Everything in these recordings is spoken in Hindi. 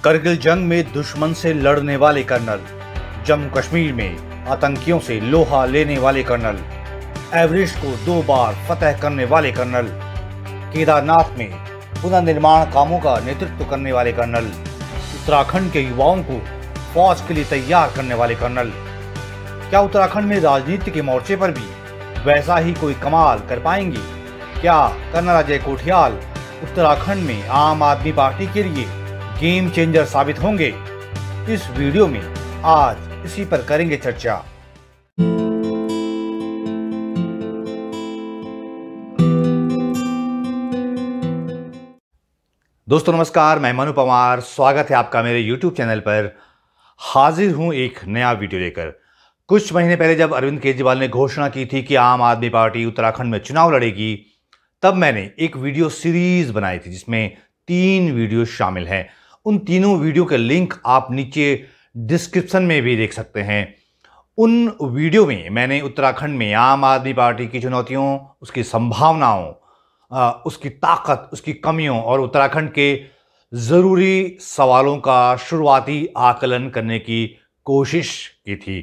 करगिल जंग में दुश्मन से लड़ने वाले कर्नल, जम्मू कश्मीर में आतंकियों से लोहा लेने वाले कर्नल, एवरेस्ट को 2 बार फतह करने वाले कर्नल, केदारनाथ में पुनर्निर्माण कामों का नेतृत्व करने वाले कर्नल, उत्तराखंड के युवाओं को फौज के लिए तैयार करने वाले कर्नल। क्या उत्तराखंड में राजनीति के मोर्चे पर भी वैसा ही कोई कमाल कर पाएंगे? क्या कर्नल अजय कोठियाल उत्तराखंड में आम आदमी पार्टी के लिए गेम चेंजर साबित होंगे? इस वीडियो में आज इसी पर करेंगे चर्चा। दोस्तों नमस्कार, मैं मनु पवार, स्वागत है आपका मेरे YouTube चैनल पर। हाजिर हूं एक नया वीडियो लेकर। कुछ महीने पहले जब अरविंद केजरीवाल ने घोषणा की थी कि आम आदमी पार्टी उत्तराखंड में चुनाव लड़ेगी, तब मैंने एक वीडियो सीरीज बनाई थी जिसमें 3 वीडियो शामिल हैं। उन तीनों वीडियो के लिंक आप नीचे डिस्क्रिप्शन में भी देख सकते हैं। उन वीडियो में मैंने उत्तराखंड में आम आदमी पार्टी की चुनौतियों, उसकी संभावनाओं, उसकी ताकत, उसकी कमियों और उत्तराखंड के ज़रूरी सवालों का शुरुआती आकलन करने की कोशिश की थी।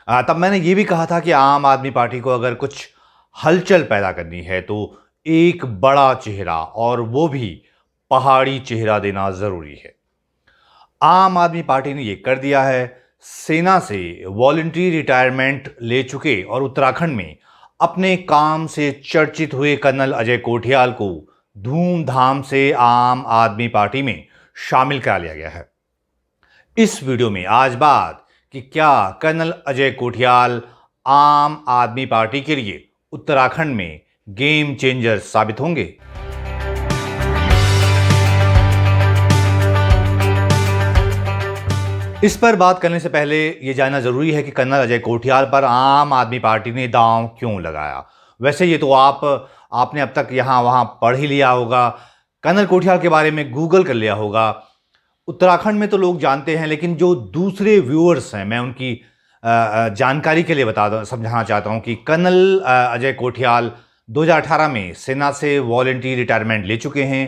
तब मैंने ये भी कहा था कि आम आदमी पार्टी को अगर कुछ हलचल पैदा करनी है तो एक बड़ा चेहरा, और वो भी पहाड़ी चेहरा देना ज़रूरी है। आम आदमी पार्टी ने ये कर दिया है। सेना से वॉलंटरी रिटायरमेंट ले चुके और उत्तराखंड में अपने काम से चर्चित हुए कर्नल अजय कोठियाल को धूमधाम से आम आदमी पार्टी में शामिल करा लिया गया है। इस वीडियो में आज बात कि क्या कर्नल अजय कोठियाल आम आदमी पार्टी के लिए उत्तराखंड में गेम चेंजर साबित होंगे। इस पर बात करने से पहले यह जानना जरूरी है कि कर्नल अजय कोठियाल पर आम आदमी पार्टी ने दांव क्यों लगाया। वैसे ये तो आपने अब तक यहाँ वहाँ पढ़ ही लिया होगा, कर्नल कोठियाल के बारे में गूगल कर लिया होगा। उत्तराखंड में तो लोग जानते हैं, लेकिन जो दूसरे व्यूअर्स हैं मैं उनकी जानकारी के लिए समझाना चाहता हूँ कि कर्नल अजय कोठियाल 2018 में सेना से वॉलंटरी रिटायरमेंट ले चुके हैं।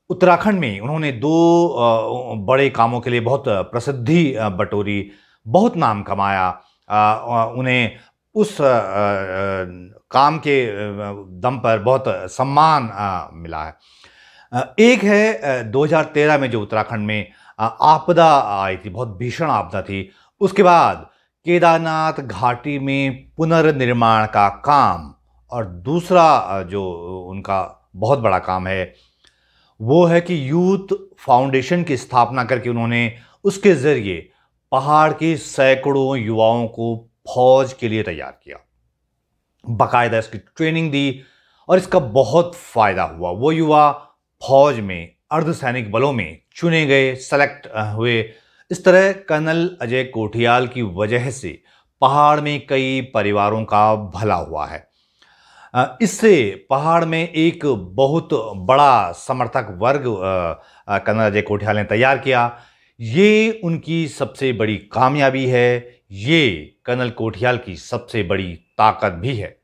उत्तराखंड में उन्होंने 2 बड़े कामों के लिए बहुत प्रसिद्धि बटोरी, बहुत नाम कमाया। उन्हें उस काम के दम पर बहुत सम्मान मिला है। एक है 2013 में जो उत्तराखंड में आपदा आई थी, बहुत भीषण आपदा थी। उसके बाद केदारनाथ घाटी में पुनर्निर्माण का काम, और दूसरा जो उनका बहुत बड़ा काम है वो है कि यूथ फाउंडेशन की स्थापना करके उन्होंने उसके ज़रिए पहाड़ के सैकड़ों युवाओं को फौज के लिए तैयार किया, बाकायदा इसकी ट्रेनिंग दी और इसका बहुत फ़ायदा हुआ। वो युवा फौज में, अर्धसैनिक बलों में चुने गए, सेलेक्ट हुए। इस तरह कर्नल अजय कोठियाल की वजह से पहाड़ में कई परिवारों का भला हुआ है। इससे पहाड़ में एक बहुत बड़ा समर्थक वर्ग कर्नल अजय कोठियाल ने तैयार किया। ये उनकी सबसे बड़ी कामयाबी है, ये कर्नल कोठियाल की सबसे बड़ी ताकत भी है।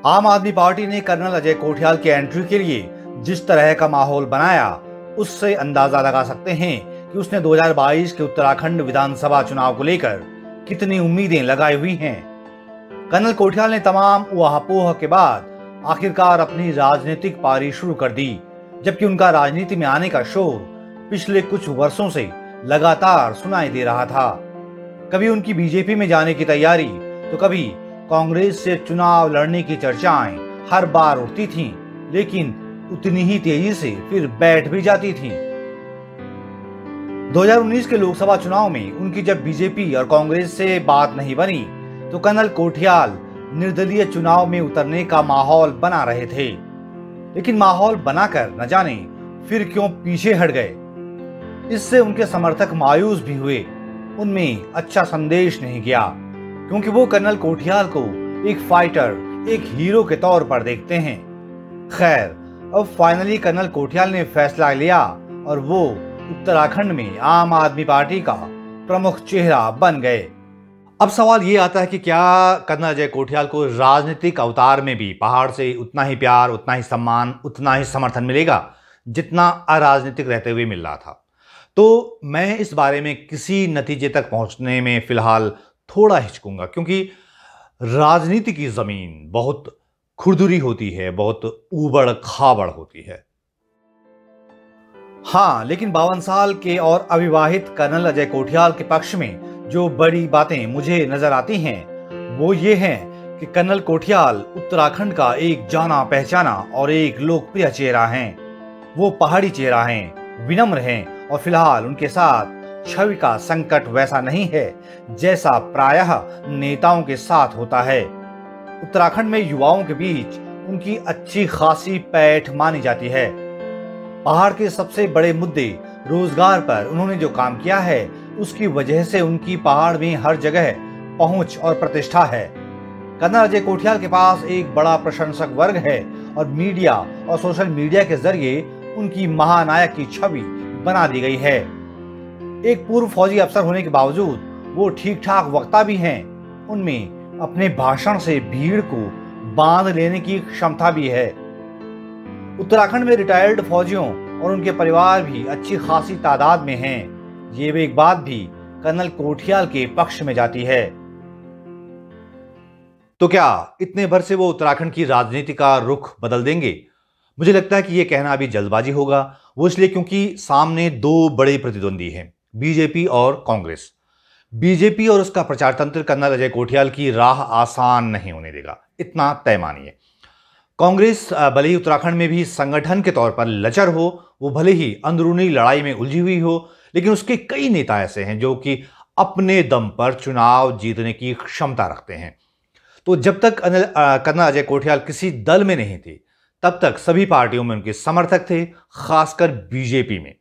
आम आदमी पार्टी ने कर्नल अजय कोठियाल की एंट्री के लिए जिस तरह का माहौल बनाया, उससे अंदाजा लगा सकते हैं कि उसने 2022 के उत्तराखंड विधानसभा चुनाव को लेकर कितनी उम्मीदें लगाई हुई हैं। कर्नल कोठियाल ने तमाम ऊहापोह के बाद आखिरकार अपनी राजनीतिक पारी शुरू कर दी, जबकि उनका राजनीति में आने का शोर पिछले कुछ वर्षों से लगातार सुनाई दे रहा था। कभी उनकी बीजेपी में जाने की तैयारी, तो कभी कांग्रेस से चुनाव लड़ने की चर्चाएं हर बार उठती थीं, लेकिन उतनी ही तेजी से फिर बैठ भी जाती थीं। 2019 के लोकसभा चुनाव में उनकी जब बीजेपी और कांग्रेस से बात नहीं बनी तो कर्नल कोठियाल निर्दलीय चुनाव में उतरने का माहौल बना रहे थे, लेकिन माहौल बनाकर न जाने फिर क्यों पीछे हट गए। इससे उनके समर्थक मायूस भी हुए। उनमें अच्छा संदेश नहीं गया, क्योंकि वो कर्नल कोठियाल को एक फाइटर, एक हीरो के तौर पर देखते हैं। खैर, अब फाइनली कर्नल कोठियाल ने फैसला लिया और वो उत्तराखंड में आम आदमी पार्टी का प्रमुख चेहरा बन गए। अब सवाल ये आता है कि क्या कर्नल अजय कोठियाल को राजनीतिक अवतार में भी पहाड़ से उतना ही प्यार, उतना ही सम्मान, उतना ही समर्थन मिलेगा जितना अराजनीतिक रहते हुए मिल रहा था। तो मैं इस बारे में किसी नतीजे तक पहुंचने में फिलहाल थोड़ा हिचकूंगा, क्योंकि राजनीति की जमीन बहुत खुरदुरी होती है, बहुत ऊबड़ खाबड़ होती है। हाँ, लेकिन 52 साल के और अविवाहित कर्नल अजय कोठियाल के पक्ष में जो बड़ी बातें मुझे नजर आती हैं वो ये हैं कि कर्नल कोठियाल उत्तराखंड का एक जाना पहचाना और एक लोकप्रिय चेहरा हैं। वो पहाड़ी चेहरा हैं, विनम्र हैं और फिलहाल उनके साथ छवि का संकट वैसा नहीं है जैसा प्रायः नेताओं के साथ होता है। उत्तराखंड में युवाओं के बीच उनकी अच्छी खासी पैठ मानी जाती है। पहाड़ के सबसे बड़े मुद्दे रोजगार पर उन्होंने जो काम किया है उसकी वजह से उनकी पहाड़ में हर जगह पहुंच और प्रतिष्ठा है। कर्नल अजय कोठियाल के पास एक बड़ा प्रशंसक वर्ग है और मीडिया और सोशल मीडिया के जरिए उनकी महानायक की छवि बना दी गई है। एक पूर्व फौजी अफसर होने के बावजूद वो ठीक ठाक वक्ता भी हैं। उनमें अपने भाषण से भीड़ को बांध लेने की क्षमता भी है। उत्तराखंड में रिटायर्ड फौजियों और उनके परिवार भी अच्छी खासी तादाद में हैं। ये एक बात भी कर्नल कोठियाल के पक्ष में जाती है। तो क्या इतने भर से वो उत्तराखंड की राजनीति का रुख बदल देंगे? मुझे लगता है कि यह कहना अभी जल्दबाजी होगा। वो इसलिए क्योंकि सामने दो बड़े प्रतिद्वंदी हैं, बीजेपी और कांग्रेस। बीजेपी और उसका प्रचार तंत्र कर्नल अजय कोठियाल की राह आसान नहीं होने देगा, इतना तय मानिए। कांग्रेस भले ही उत्तराखंड में भी संगठन के तौर पर लचर हो, वो भले ही अंदरूनी लड़ाई में उलझी हुई हो, लेकिन उसके कई नेता ऐसे हैं जो कि अपने दम पर चुनाव जीतने की क्षमता रखते हैं। तो जब तक कर्नल अजय कोठियाल किसी दल में नहीं थे तब तक सभी पार्टियों में उनके समर्थक थे, खासकर बीजेपी में।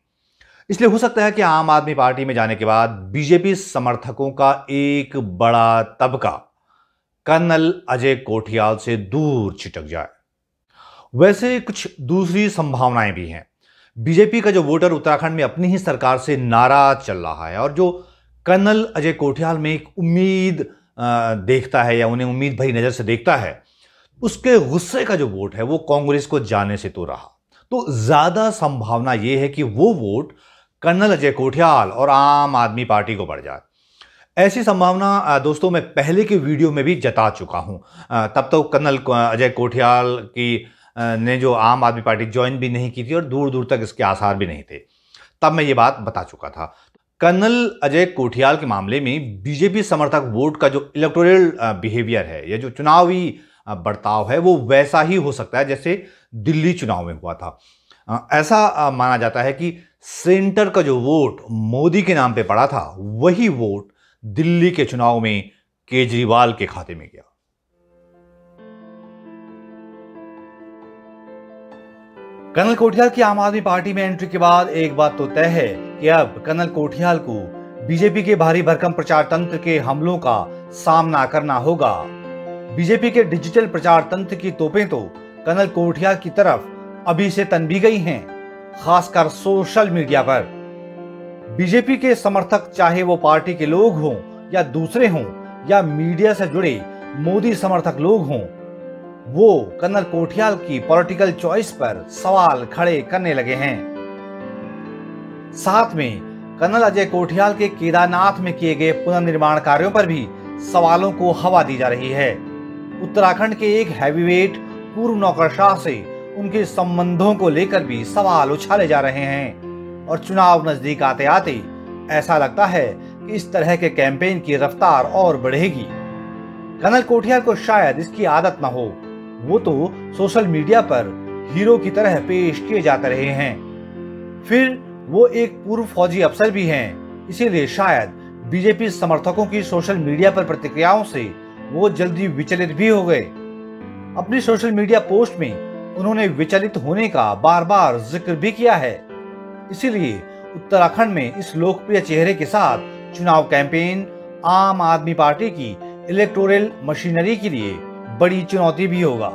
इसलिए हो सकता है कि आम आदमी पार्टी में जाने के बाद बीजेपी समर्थकों का एक बड़ा तबका कर्नल अजय कोठियाल से दूर छिटक जाए। वैसे कुछ दूसरी संभावनाएं भी हैं। बीजेपी का जो वोटर उत्तराखंड में अपनी ही सरकार से नाराज चल रहा है और जो कर्नल अजय कोठियाल में एक उम्मीद देखता है या उन्हें उम्मीद भरी नजर से देखता है, उसके गुस्से का जो वोट है वो कांग्रेस को जाने से तो रहा। तो ज्यादा संभावना यह है कि वो वोट कर्नल अजय कोठियाल और आम आदमी पार्टी को बढ़ जाए। ऐसी संभावना दोस्तों मैं पहले के वीडियो में भी जता चुका हूं। तब तो कर्नल अजय कोठियाल की ने जो आम आदमी पार्टी ज्वाइन भी नहीं की थी और दूर दूर तक इसके आसार भी नहीं थे, तब मैं ये बात बता चुका था। कर्नल अजय कोठियाल के मामले में बीजेपी समर्थक वोट का जो इलेक्टोरल बिहेवियर है या जो चुनावी बर्ताव है वो वैसा ही हो सकता है जैसे दिल्ली चुनाव में हुआ था। ऐसा माना जाता है कि सेंटर का जो वोट मोदी के नाम पे पड़ा था वही वोट दिल्ली के चुनाव में केजरीवाल के खाते में गया। कर्नल कोठियाल की आम आदमी पार्टी में एंट्री के बाद एक बात तो तय है कि अब कर्नल कोठियाल को बीजेपी के भारी भरकम प्रचार तंत्र के हमलों का सामना करना होगा। बीजेपी के डिजिटल प्रचार तंत्र की तोपें तो कर्नल कोठियाल की तरफ अभी से तन भी गई हैं, खासकर सोशल मीडिया पर। बीजेपी के समर्थक चाहे वो पार्टी के लोग हों या दूसरे हों या मीडिया से जुड़े मोदी समर्थक लोग हों, वो कर्नल कोठियाल की पॉलिटिकल चॉइस पर सवाल खड़े करने लगे हैं। साथ में कर्नल अजय कोठियाल के केदारनाथ में किए गए पुनर्निर्माण कार्यों पर भी सवालों को हवा दी जा रही है। उत्तराखंड के एक हैवीवेट पूर्व नौकरशाह से उनके संबंधों को लेकर भी सवाल उछाले जा रहे हैं और चुनाव नजदीक आते आते ऐसा लगता है कि इस तरह के कैंपेन की रफ्तार और बढ़ेगी। कर्नल कोठियाल को शायद इसकी आदत न हो, वो तो सोशल मीडिया पर हीरो की तरह पेश किए जाते रहे हैं। फिर वो एक पूर्व फौजी अफसर भी हैं, इसीलिए शायद बीजेपी समर्थकों की सोशल मीडिया पर प्रतिक्रियाओं से वो जल्दी विचलित भी हो गए। अपनी सोशल मीडिया पोस्ट में उन्होंने विचलित होने का बार बार जिक्र भी किया है। इसीलिए उत्तराखंड में इस लोकप्रिय चेहरे के साथ चुनाव कैंपेन आम आदमी पार्टी की इलेक्टोरल मशीनरी के लिए बड़ी चुनौती भी होगा।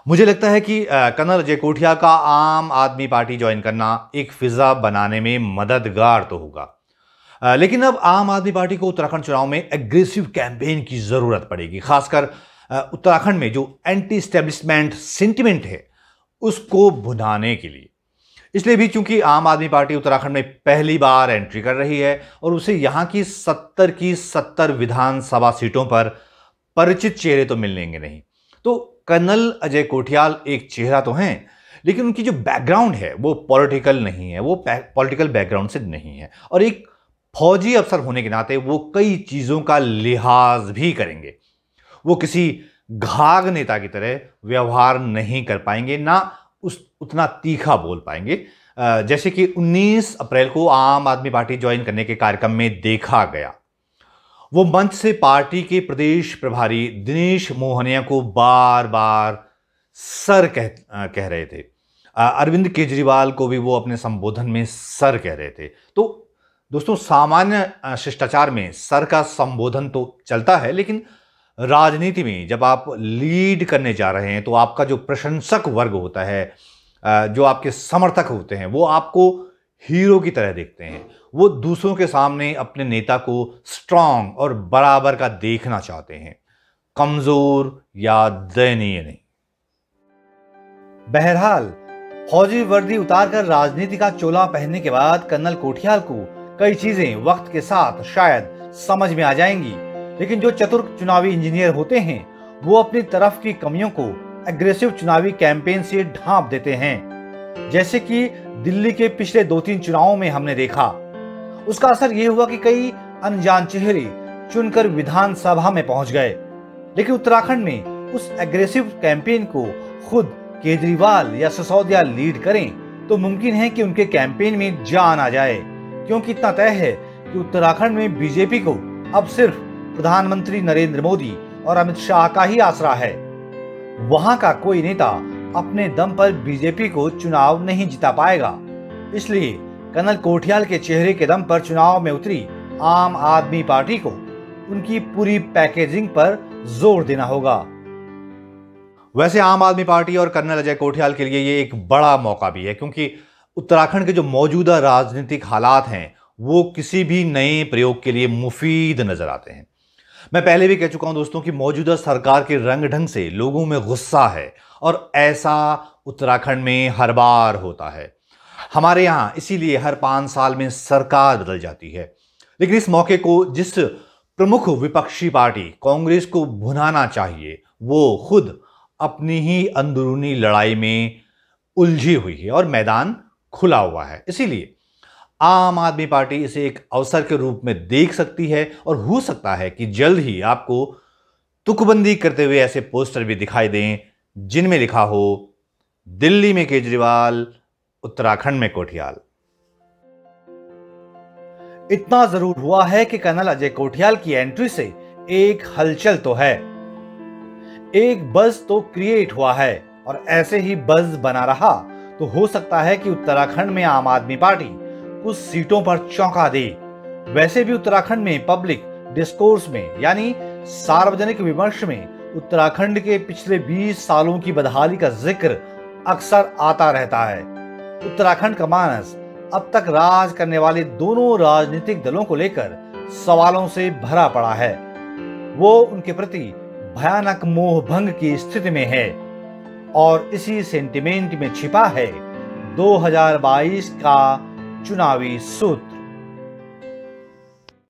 मुझे लगता है कि कर्नल अजय कोठियाल का आम आदमी पार्टी ज्वाइन करना एक फिजा बनाने में मददगार तो होगा, लेकिन अब आम आदमी पार्टी को उत्तराखंड चुनाव में एग्रेसिव कैंपेन की जरूरत पड़ेगी। खासकर उत्तराखंड में जो एंटी एस्टेब्लिशमेंट सेंटिमेंट है उसको भुनाने के लिए। इसलिए भी क्योंकि आम आदमी पार्टी उत्तराखंड में पहली बार एंट्री कर रही है और उसे यहां की 70 की 70 विधानसभा सीटों पर परिचित चेहरे तो मिलेंगे नहीं। तो कर्नल अजय कोठियाल एक चेहरा तो हैं, लेकिन उनकी जो बैकग्राउंड है वो पॉलिटिकल नहीं है, वो पॉलिटिकल बैकग्राउंड से नहीं है। और एक फौजी अफसर होने के नाते वो कई चीजों का लिहाज भी करेंगे। वो किसी घाघ नेता की तरह व्यवहार नहीं कर पाएंगे, ना उतना तीखा बोल पाएंगे जैसे कि 19 अप्रैल को आम आदमी पार्टी ज्वाइन करने के कार्यक्रम में देखा गया। वो मंच से पार्टी के प्रदेश प्रभारी दिनेश मोहनिया को बार बार सर कह रहे थे। अरविंद केजरीवाल को भी वो अपने संबोधन में सर कह रहे थे। तो दोस्तों, सामान्य शिष्टाचार में सर का संबोधन तो चलता है, लेकिन राजनीति में जब आप लीड करने जा रहे हैं तो आपका जो प्रशंसक वर्ग होता है, जो आपके समर्थक होते हैं, वो आपको हीरो की तरह देखते हैं। वो दूसरों के सामने अपने नेता को स्ट्रांग और बराबर का देखना चाहते हैं, कमजोर या दयनीय नहीं। बहरहाल, फौजी वर्दी उतारकर राजनीति का चोला पहनने के बाद कर्नल कोठियाल को कई चीजें वक्त के साथ शायद समझ में आ जाएंगी, लेकिन जो चतुर चुनावी इंजीनियर होते हैं वो अपनी तरफ की कमियों को एग्रेसिव चुनावी कैंपेन से ढांप देते हैं। जैसे कि दिल्ली के पिछले 2-3 चुनावों में हमने देखा। उसका असर यह हुआ कि कई अनजान चेहरे चुनकर विधानसभा में पहुंच गए, लेकिन उत्तराखंड में उस एग्रेसिव कैंपेन को खुद केजरीवाल या सिसोदिया लीड करें तो मुमकिन है कि उनके कैंपेन में जान आ जाए, क्योंकि इतना तय है कि उत्तराखंड में बीजेपी को अब सिर्फ प्रधानमंत्री नरेंद्र मोदी और अमित शाह का ही आसरा है। वहां का कोई नेता अपने दम पर बीजेपी को चुनाव नहीं जिता पाएगा। इसलिए कर्नल कोठियाल के चेहरे के दम पर चुनाव में उतरी आम आदमी पार्टी को उनकी पूरी पैकेजिंग पर जोर देना होगा। वैसे आम आदमी पार्टी और कर्नल अजय कोठियाल के लिए ये एक बड़ा मौका भी है, क्योंकि उत्तराखंड के जो मौजूदा राजनीतिक हालात हैं वो किसी भी नए प्रयोग के लिए मुफीद नजर आते हैं। मैं पहले भी कह चुका हूं दोस्तों कि मौजूदा सरकार के रंग ढंग से लोगों में गुस्सा है, और ऐसा उत्तराखंड में हर बार होता है। हमारे यहां इसीलिए हर 5 साल में सरकार बदल जाती है। लेकिन इस मौके को जिस प्रमुख विपक्षी पार्टी कांग्रेस को भुनाना चाहिए, वो खुद अपनी ही अंदरूनी लड़ाई में उलझी हुई है और मैदान खुला हुआ है। इसीलिए आम आदमी पार्टी इसे एक अवसर के रूप में देख सकती है, और हो सकता है कि जल्द ही आपको तुकबंदी करते हुए ऐसे पोस्टर भी दिखाई दें जिनमें लिखा हो, दिल्ली में केजरीवाल, उत्तराखंड में कोठियाल। इतना जरूर हुआ है कि कर्नल अजय कोठियाल की एंट्री से एक हलचल तो है, एक बज़ तो क्रिएट हुआ है, और ऐसे ही बज़ बना रहा तो हो सकता है कि उत्तराखंड में आम आदमी पार्टी कुछ सीटों पर चौंका दे। वैसे भी उत्तराखंड में पब्लिक डिस्कोर्स में, यानी सार्वजनिक विमर्श में, उत्तराखंड के पिछले 20 सालों की बदहाली का जिक्र अक्सर आता रहता है। उत्तराखंड का मानस अब तक राज करने वाले दोनों राजनीतिक दलों को लेकर सवालों से भरा पड़ा है। वो उनके प्रति भयानक मोहभंग की स्थिति में है, और इसी सेंटिमेंट में छिपा है 2022 का चुनावी सूत्र।